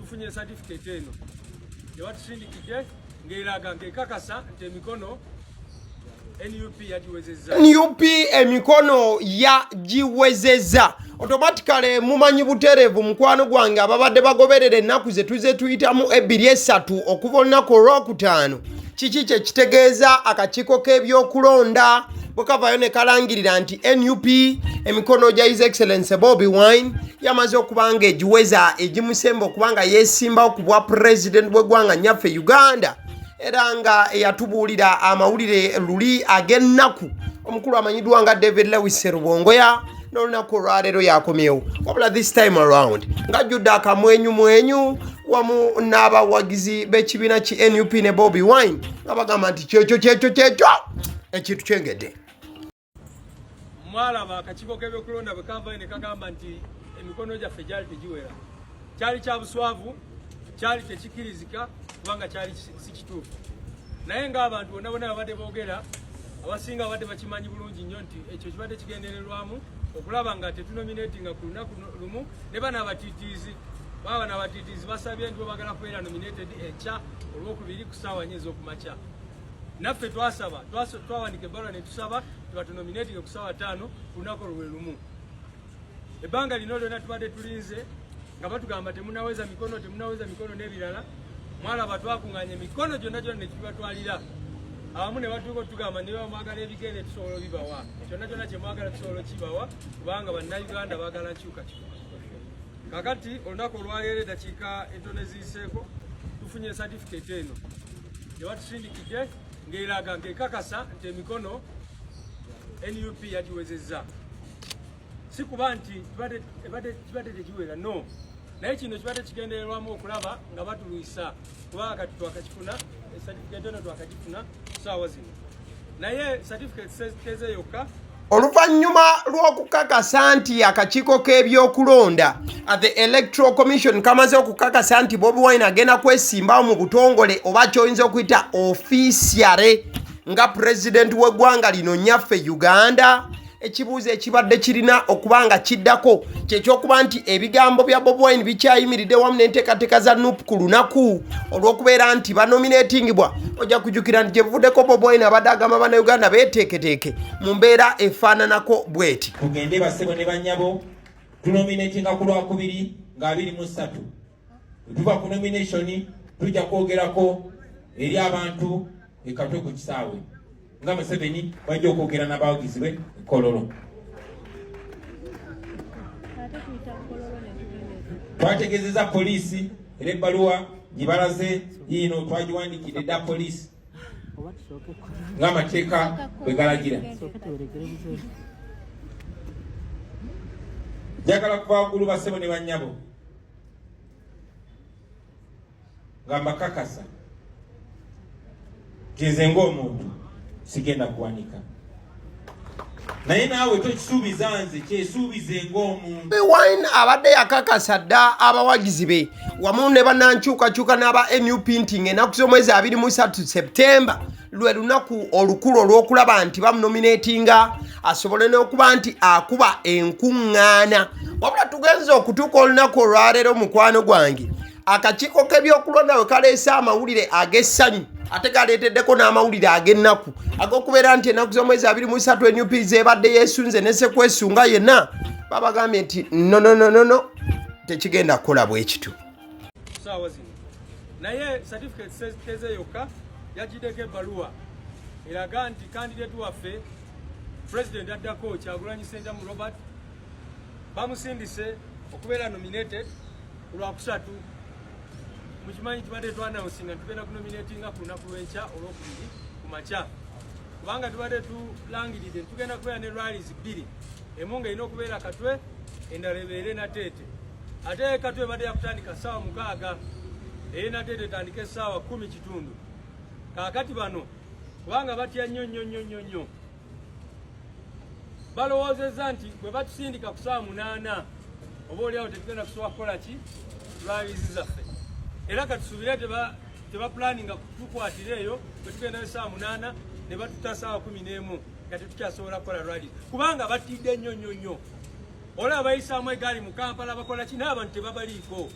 tufunye certificate eno ewatusindikidde ng'eraga ng'ekakasa nti emikono NUP yagiwezezza. NUP emikono yagiwezezza. Automatically mumanyi buterevu mukwano gwange ababadde bagoberera ennaku ze tuze tuyitamu 2-3 okuva olunaku olwokutaano. Kiki kye kitegeeza akakiiko k'ebyokulonda bwe kavaayo ne kalangirira nti NUP emikono gya His Excellency Bobi Wine yamaze okubanga egiweza egimusemba okubanga yeesimbawo ku bwa president bw'eggwanga nnyaffe Uganda. Era nga eyatubuulira amawulire luli ag'ennaku omukulu amanyiddwa nga David Lewis Serubongoya n'olunaku olwaleero yakomyewo. Wabula this time around ng'ajjudde akamwenyumwenyu wamu n'abawagizi b'ekibiina ki NUP ne Bobi Wine nga bagamba nti kyekyo ekintu kyengedde. Mwalaba akakiiko k'ebyokulonda bwe kavayo ne kagamba nti emikono gyaffe gyali tegiwera. Kyali kya buswavu, kyali tekikirizika kubanga kyali si kituufu. Naye ng'abantu bonna babadde boogera, abasinga babadde bakimanyi bulungi nnyo nti ekyo kibadde kigendererwamu okulaba nga tetunominatinga ku lunaku lumu ne bano abatiitiizi. Bano abatiitiizi basabye nti bagala kubeera nominated ekya olwokubiri ku ssaawa 4 ez'okumakya. Naffe twawandiika ebbaluwa ne tusaba tubatunominatinga ku ssaawa 5 ku lunaku olwo lumu. Ebbanga lino lyonna tubadde tulinze nga batugamba temunaweza mikono n'ebirala. Mwalaba twakuŋŋaanya emikono gyonna ne tubatwalira. Abamu ne batuuka otugamba ne bamwagala ebigere tusobola obibawa. Kyonna kye mwagala tusobola okibawa kubanga bannayuganda baagala nkyukakyuka. Kakati olunaku olwaleero eddakiika entono eziyiseeko tufunye certificate eno ewatusindikidde ng'eraga ng'ekakasa nti emikono NUP yagiwezezza. Si kuba nti kibadde tegiwera, no. Naye kino kibadde kigendererwamu okulaba nga batulwisa kubanga kati twakakifuna certificate eno twakagifuna ssaawa zino. Naye certificate teze yokka. Oluvannyuma lw'okukakasa nti akakiiko k'ebyokulonda at the Electoral Commission kamaze okukakasa nti Bobi Wine agenda kwesimbawo mu butongole oba ky'oyinza okuyita officially nga president w'eggwanga lino nnyaffe Uganda. Ekibuuzo ekibadde kirina okubanga kiddako kyekyokuba nti ebigambo bya Bobi Wine bikyayimiridde wamu n'enteekateeka za NUP ku lunaku olw'okubeera nti banominatingibwa. Ojja kujjukira nti gyebuvuddeko Bobi Wine abadde agamba bannayuganda beeteeketeeke mu mbeera efaananako bw'eti. Tugende bassebo ne bannyabo tunominatinga ku lwakubiri nga 23. Tuva ku nomination tujja kwogerako eri abantu ekatwe ku kisaawe nga Museveni bajja okwogera n'abawagizi be Kololo. Twategeezezza poliisi era ebbaluwa gibalaze yiino twagiwandiikidde dda poliisi ng'amateeka bwe galagira. Njagala kuva waggulu bassebo ne bannyabo nga mbakakasa nze ng'omuntu sigenda kuwanika. Naye naawe tokisuubiza nze kyesuubize ng'omuntu. Wine abadde yakakasa dda abawagizi be wamu ne bannankyukakyuka n'aba NUP nti ng'ennaku z'omwezi 23 Septemba lwe lunaku olukulu olw'okulaba nti bamunominatinga asobole n'okuba nti akuba enkuŋŋaana. Wabula tugenza okutuuka olunaku olwaleero mukwano gwange akakiiko k'ebyokulonda bwe kaleese amawulire ag'essanyu ate galeeteddeko n'amawulire ag'ennaku ag'okubeera nti ennaku z'omwezi 23 NUP z'ebadde yeesunze ne sekwesunga yenna babagambye nti no tekigenda kukola bwe kitu. Ssaawa zino naye certificate teze yokka yagiddeko ebbaluwa eraga nti candidate waffe president addako Kyagulanyi Ssentamu Robert bamusindise okubeera nominated ku lwakusatu. Mukimanyi tubadde twanawusinga tugenda kunominatinga ku lunaku lw'enkya olwokubiri ku makya kubanga tubadde tulangiridde tugenda kubeera ne rallies 2 emu ng'erina okubeera Katwe endala ebeere Nateete. Ate Katwe ebadde yakutandika ssaawa 6 eri Nateete etandika essaawa 10 kitundu. Kaakati bano kubanga batya nnyo balowoozezza nti bwe batusindika ku ssaawa 8 oba oliawo tetugenda kusobola kukola ki rallies zaffe. Era katusuubire tebapulaninga kutukwatira eyo bwe tugenda essaawa 8 ne batuta ssaawa 11 nga tetukyasobola kukola rallies kubanga batidde nnyo. Olaba bayisaamu egaali mu Kampala bakola ki n'abantu tebabaliiko.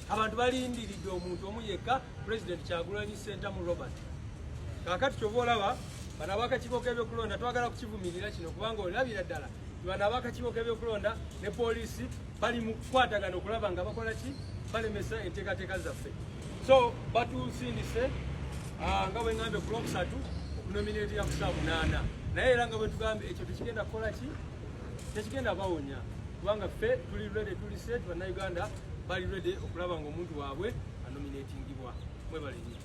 abantu balindiridde omuntu omu yekka President Kyagulanyi Ssentamu Robert. Kakati kyova olaba bano ab'akakiiko k'ebyokulonda twagala kukivumirira kino kubanga olabira ddala bano ab'akakiiko k'ebyokulonda ne poliisi bali mu kukwatagana okulaba nga bakola ki balemesa enteekateeka zaffe. So batusindise nga bwe ngambe ku Lwokusatu okunominatinga ku saa 8 naye era nga bwe tugambe ekyo tekigenda kukola ki tekigenda bawonya kubanga ffe tuli ready tuli set bannayuganda bali ready okulaba ng'omuntu waabwe anominatingibwa mwebaleni.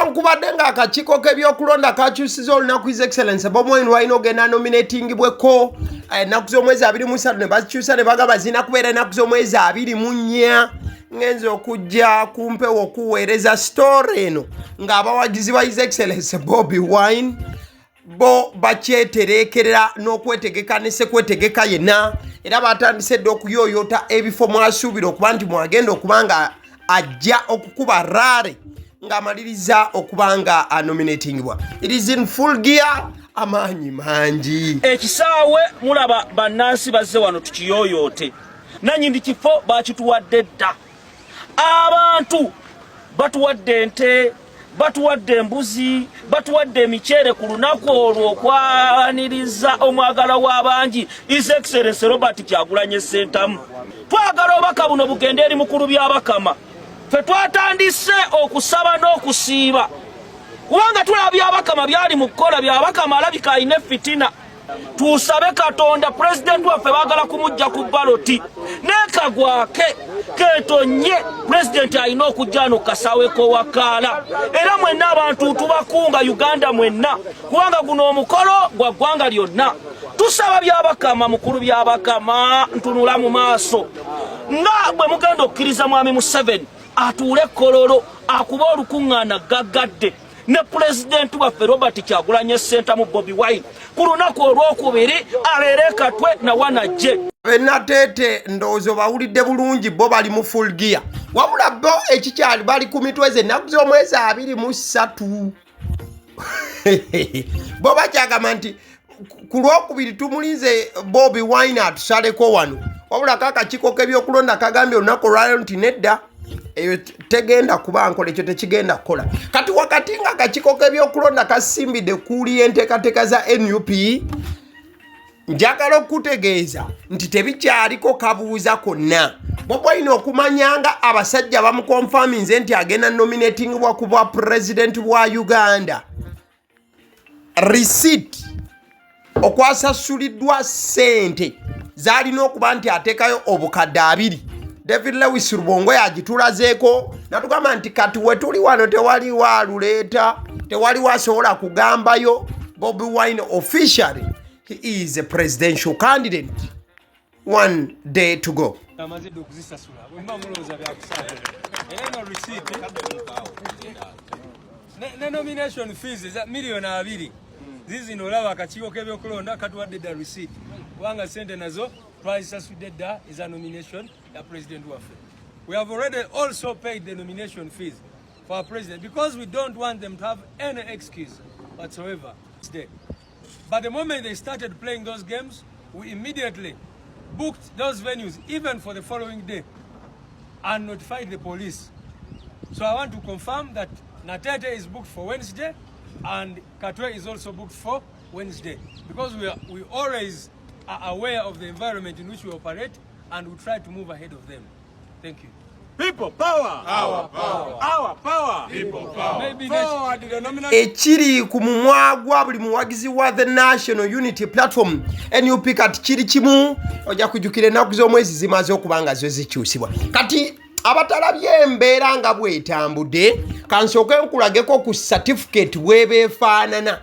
Nkubadde ng'akakiiko k'ebyokulonda kakyusiza olunaku His Excellency Bobi Wine walina ogenda nominatingibweko ennaku z'omwezi 23 ne bakyusa ne bagamba zirina kubeera ennaku z'omwezi 24. Ngenza okujja kumpewo okuweereza story eno ng'abawagizi ba His Excellency Bobi Wine bo bakyetereekerera n'okwetegeka ne sekwetegeka yenna era batandise dde okuyooyoota ebifo mwasuubira okuba nti mwagenda okuba nga ajja okukuba raare ng'amaliriza okuba nga anominatingibwa. It is in full gear, amaanyi mangi. Ekisaawe mulaba bannansi bazze wano tukiyooyoote nannyini kifo bakituwadde dda. Abantu batuwadde ente, batuwadde embuzi, batuwadde emiceere ku lunaku olwo okwaniriza omwagala w'abangi His Excellency Robert Kyagulanyi Ssentamu. Twagala obubaka buno bugende eri mukulu by'abakama. Ffe twatandise okusaba n'okusiiba kubanga tulaba by'abakama byali mu kukola by'abakama alabika alina fitina. Tusabe Katonda President waffe baagala kumujja ku baloti nekagwake ketonye President alina okujja n'okasaawe k'owakaala era mwenna abantu tubakunga Uganda mwenna kubanga guno omukolo gwa ggwanga lyonna. Tusaba by'abakama mukulu by'abakama ntunula mu maaso nga bwe mugenda okukkiriza mwami Museveni atuule kololo akuba olukuŋŋaana gaggadde ne President waffe Robert Kyagulanyi Ssentamu Bobi Wine ku lunaku olwokubiri abeere katwe na wanajje. Bennateete ndowooza bawulidde bulungi bo bali mu full gear wabula bo ekikyali bali ku mitwe z'ennaku z'omwezi 23. Bo bakyagamba nti ku lwokubiri tumulinze Bobi Wine atusaleko wano wabula akakiiko k'ebyokulonda kagambye olunaku olwalero nti nedda eyo tegenda kuba nkola ekyo tekigenda kukola. Kati wakati nga akakiiko k'ebyokulonda kasimbidde kuuli enteekateeka za NUP njagala okutegeeza nti tebikyaliko kabuuza konna. Bobi Wine okumanya nga abasajja bamukonfaminze nti agenda nominatingibwa ku bwa President wa Uganda. Receipt okwasasuliddwa ssente zalina okuba nti ateekayo obukadde 2. David Lewis Rubongo yagitulazeeko natugamba nti kati we tuli wano tewali waaluleeta tewali wasobola kugambayo Bobi Wine officially he is a presidential candidate. One day to go. Amazidde okuzisasula bwemba mulowooza byakusaala era no receipt ne nomination fees za miliyoni 2 zizino olaba akakiiko k'ebyokulonda katuwadde dda receipt kubanga sente nazo twazisasudde dda eza nomination ya president waffe. We have already also paid the nomination fees for our president because we don't want them to have any excuse whatsoever today. But the moment they started playing those games, we immediately booked those venues even for the following day and notified the police. So I want to confirm that Natete is booked for Wednesday and Katwe is also booked for Wednesday because we always are aware of the environment in which we operate and we try to move ahead of them. Thank you. People power. Our power. Our power. People power. Maybe Forward the nomination. Ekiri ku mumwa gwa buli muwagizi wa the National Unity Platform NUP kati kiri kimu ojja kujjukira ennaku z'omwezi zimaze okuba nga zo zikyusibwa. Kati abatalabye embeera nga bwetambudde kansooke nkulageko ku certificate weebeefaanana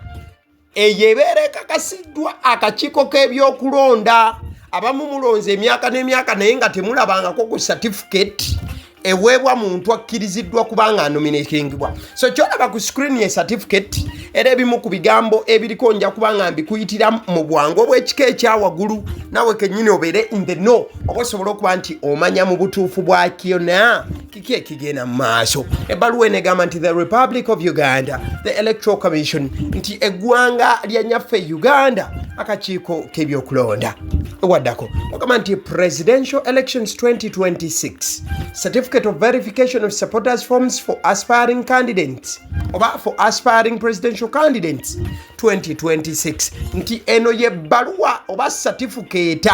eyo ebeera ekakasiddwa akakiiko k'ebyokulonda abamu mulonze emyaka n'emyaka naye nga temulabangako ku certificate eweebwa muntu akkiriziddwa kubanga anominatingibwa. So kyolaba ku screen ye certificate era ebimu ku bigambo ebiriko nja kubanga mbikuyitira mu bwangu obw'ekika ekyawaggulu nawe kennyini obeere in the know oba osobola okuba nti omanya mu butuufu bwa kyonna kiki ekigenda mu maaso. Ebbaluwa enegamba nti the Republic of Uganda, the Electoral Commission, nti eggwanga lya nyaffe Uganda akakiiko k'ebyokulonda. waddako bagamba nti presidential elections 2026 certificate of verification of supporters forms for aspiring candidates oba for aspiring presidential candidates 2026 nti eno y'ebbaluwa oba certificate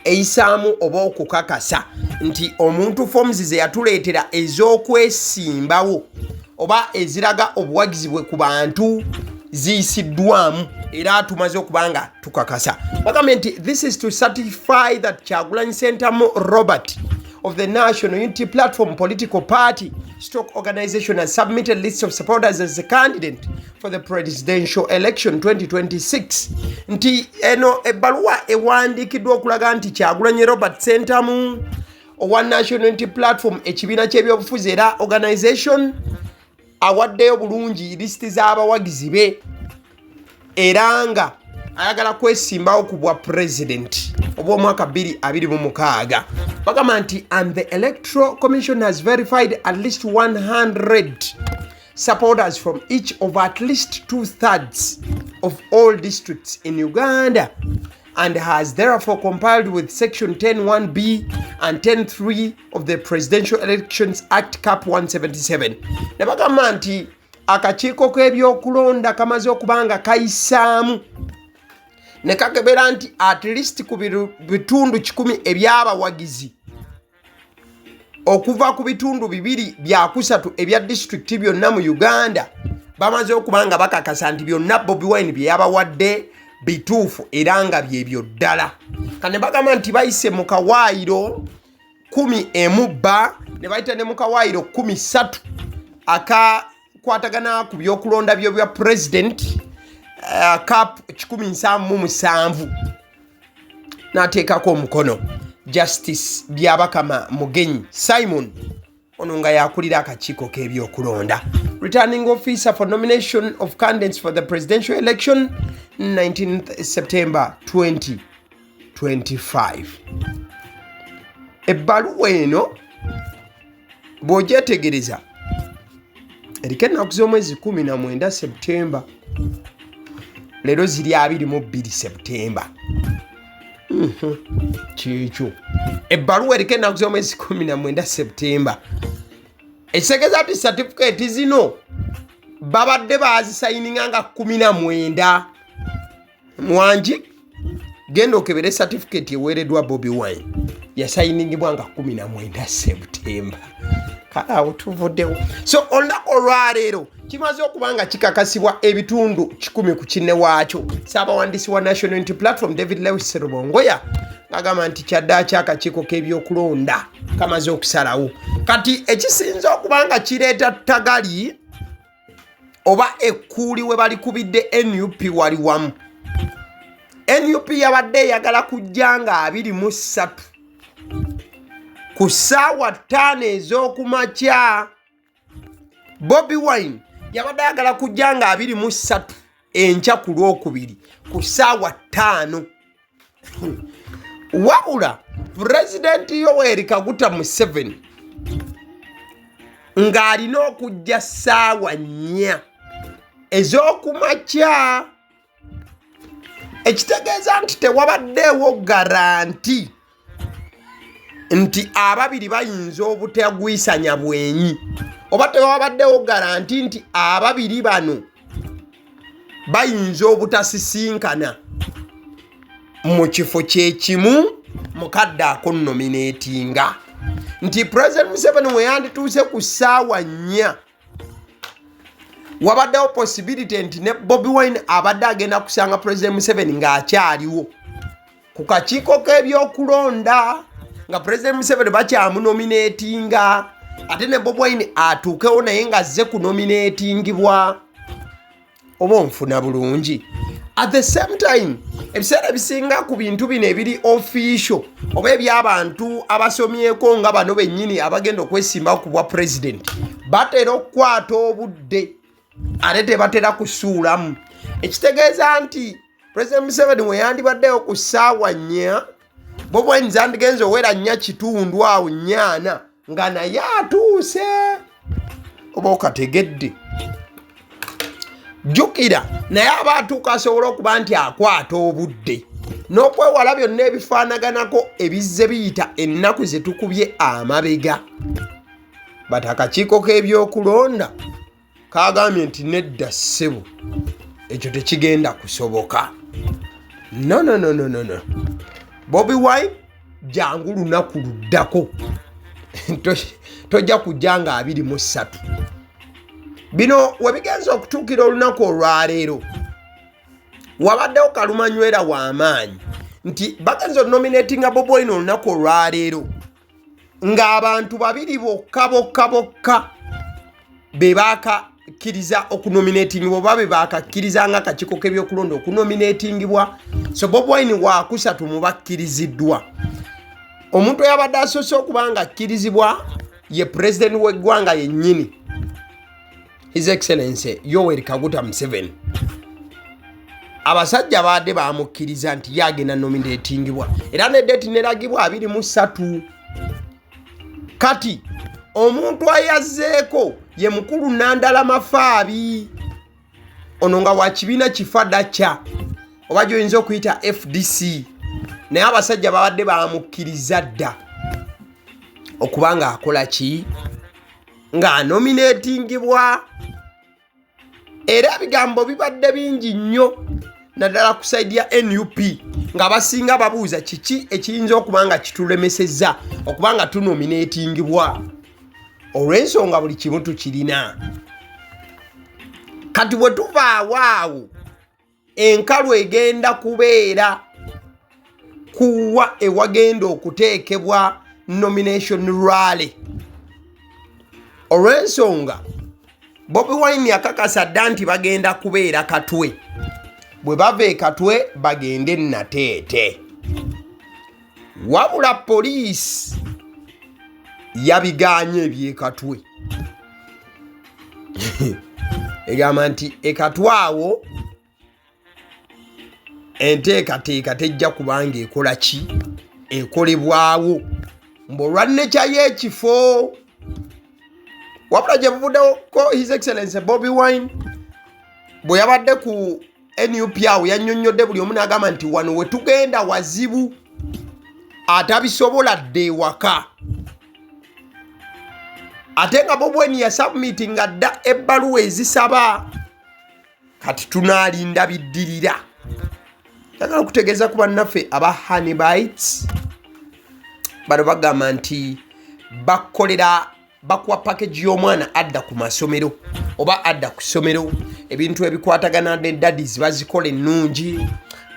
eisaamu oba okukakasa nti omuntu forms ze yatuleetera ez'okwesimbawo oba eziraga obuwagizi bwe ku bantu ziyisiddwamu era tumaze okubanga tukakasa bagambye nti this is to certify that Kyagulanyi Ssentamu Robert of the National Unity Platform political party stroke organization has submitted lists of supporters as a candidate for the presidential election 2026 nti eno ebbaluwa ewandiikiddwa okulaga nti Kyagulanyi Robert Ssentamu owa National Unity Platform ekibiina ky'ebyobufuzi era organization awaddeyo bulungi listi z'abawagizi be era nga ayagala kwesimbawo ku bwa president obw'omwaka 2026 bagamba nti and the electoral commission has verified at least 100 supporters from each of at least 2/3 of all districts in Uganda and has therefore compiled with section 10(1)b and 10(3) of the Presidential Elections Act Cap 177 ne bagamba nti akakiiko k'ebyokulonda kamaze okubanga kayisaamu ne kakebera nti at least ku bitundu 10 eby'abawagizi okuva ku bitundu 2 ebya district byonna mu Uganda bamaze okubanga bakakasa nti byonna Bobi Wine bye yabawadde bituufu era nga byebyo ddala kane bagamba nti bayise mu kawaayiro 10 ne bayita ne mu kawaayiro 13 akakwatagana ku byokulonda byo bya president cap 177 n'ateekako omukono Justice Byabakama Mugenyi Simon ono nga yakulira akakiiko k'ebyokulonda returning officer for nomination of candidates for the presidential election 19th September 2025 ebbaluwa eno bw'ogyetegereza eriko ennaku z'omwezi 19 September leero ziri 22 September kikyo ebbaluwa eriko ennaku z'omwezi 19 September ekitegeeza nti certificate zino babadde bazisayininga nga 19 mwangi genda okebere certificate eweereddwa Bobi Wine yasayiningibwa nga 19 September kale awo tuvuddewo so olunaku olwaleero kimaze okubanga kikakasibwa ebitundu 10 ku kinne waakyo ssaabawandiisi wa National Unity Platform David Lewis Rubongoya agamba nti kyadda ky'akakiiko k'ebyokulonda kamaze okusalawo kati ekisinza okubanga kireeta ttagali oba ekkuuli we balikubidde NUP wali wamu NUP yabadde eyagala kujja nga 23 ku ssaawa 5 ez'okumakya Bobi Wine yabadde ayagala kujja nga 23 enkya ku Lwokubiri ku ssaawa 5 wabula President Yoweri Kaguta Museveni ng'alina okujja ssaawa 4 ez'okumakya ekitegeeza nti tewabaddeewo garanti nti ababiri bayinza obutagwisanya bwenyi oba tewabaddewo garanti nti ababiri bano bayinza obutasisinkana mu kifo kyekimu mukadde akonnominatinga nti President Museveni we yandituuse ku ssaawa 4 wabaddewo possibility nti ne Bobi Wine abadde agenda kusanga President Museveni ng'akyaliwo ku kakiiko k'ebyokulonda nga President Museveni bakyamunominatinga ate ne Bobi Wine atuukewo naye nga azze kunominatingibwa oba nfuna bulungi at the same time ebiseera ebisinga ku bintu bino ebiri official oba eby'abantu abasomyeko nga bano bennyini abagenda okwesimbawo ku bwa president batera okukwata obudde ate tebatera kusuulamu ekitegeeza nti President Museveni we yandibaddeyo ku ssaawa 4 Bobi Wine zandigenza owera 4 kitundu awo 4 nga naye atuuse oba okategedde jjukira naye aba atuuka asobola okuba nti akwata obudde n'okwewala byonna ebifaanaganako ebizze biyita ennaku ze tukubye amabega. Bati akakiiko k'ebyokulonda kagambye nti nedda ssebo ekyo tekigenda kusoboka. No. Bobi Wine jangu lunaku luddako tojja kujja nga 23. Bino webigenza okutuukira olunaku olwaleero wabaddewo kalumanywera w'amaanyi nti bagenza nominatinga Bobi Wine olunaku olwaleero ng'abantu 2 bokka be baakakkiriza okunominatingibwa oba be baakakkiriza nga akakiiko k'ebyokulonda okunominatingibwa. So Bobi Wine wa 3 mu bakkiriziddwa. Omuntu yabadde asoose okuba nga akkirizibwa ye president w'eggwanga yennyini His Excellency Yoweri Kaguta Museveni. Abasajja baadde baamukkiriza nti yagenda nominatingibwa era ne date neragibwa 23. Kati omuntu ayazzeeko ye mukulu Nandala Mafaabi ono nga wa kibiina kifada kya oba gyoyinza okuyita FDC, naye abasajja babadde baamukkiriza dda okuba nga akola ki nga anominatingibwa. Era ebigambo bibadde bingi nnyo naddala ku saidi ya NUP nga basinga babuuza kiki ekiyinza okuba nga kitulemesezza okuba nga tunominatingibwa. Olw'ensonga buli kimu tukirina. Kati bwe tuvaawo enkalu egenda kubeera kuwa ewagenda okuteekebwa nomination rally. Olw'ensonga Bobi Wine yakakasa dda nti bagenda kubeera Katwe. Bwe bava e Katwe bagende Nateete. Wabula poliisi yabigaanye eby'e Katwe. Egamba nti e Katwe awo enteekateeka tejja kubanga ekola ki ekolebwawo mb'olwannekya y'ekifo. Wabula gye buvuddeko His Excellency Bobi Wine bwe yabadde ku NUP awo yannyonnyodde buli omu n'agamba nti wano we tugenda wazibu atabisobola dde ewaka. Ate nga Bobi Wine yasubmitinga dda ebbaluwa ezisaba kati tunaalinda biddirira. Yagala okutegeeza ku bannaffe aba Honey Bites bano bagamba nti bakuwa package y'omwana adda ku masomero oba adda ku ssomero, ebintu ebikwatagana ne daddies bazikola ennungi,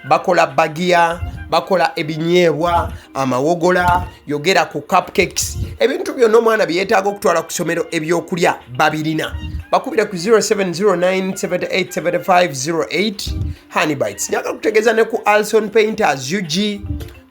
bakola bagiya, bakola ebinyeebwa, amawogola, yogera ku cupcakes, ebintu byonna omwana bye yeetaaga okutwala ku ssomero ebyokulya babirina. Bakubire ku 0709787508 Honey Bites. Njagala kutegeeza ne ku Alson Painters UG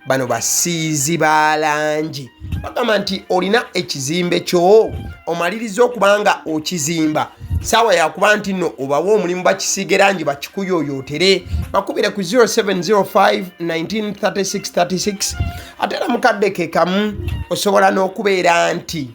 bano basiizi balangi bagamba nti olina ekizimbe kyo omaliriza okubanga okizimba saawa yakuba nti nno obawa omulimu bakisiige rangi bakikuyoyootere. Bakubire ku 0705193636 ate era mukadde ke kamu osobola n'okubeera nti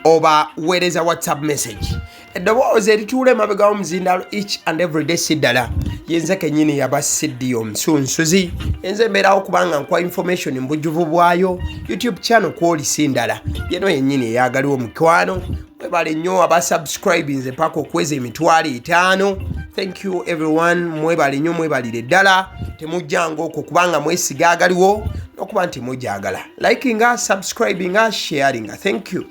oba weereza WhatsApp message eddoboozi erituula emabega w'omuzindalo each and every day siddala yenze kennyini yaba Siddi omusunsuzi yenze mbeerawo kubanga nkwa information mbujjuvu bwayo YouTube channel kwoli sindala yeno yennyini eyagaliwo mukwano mwebale nnyo abasubscribe nze paka okweza emitwalo 5. Thank you everyone, mwebale nnyo mwebalire ddala temujjanga okwo kubanga mwesiga agaliwo n'okuba nti mujjagala likinga subscribinga sharinga. Thank you.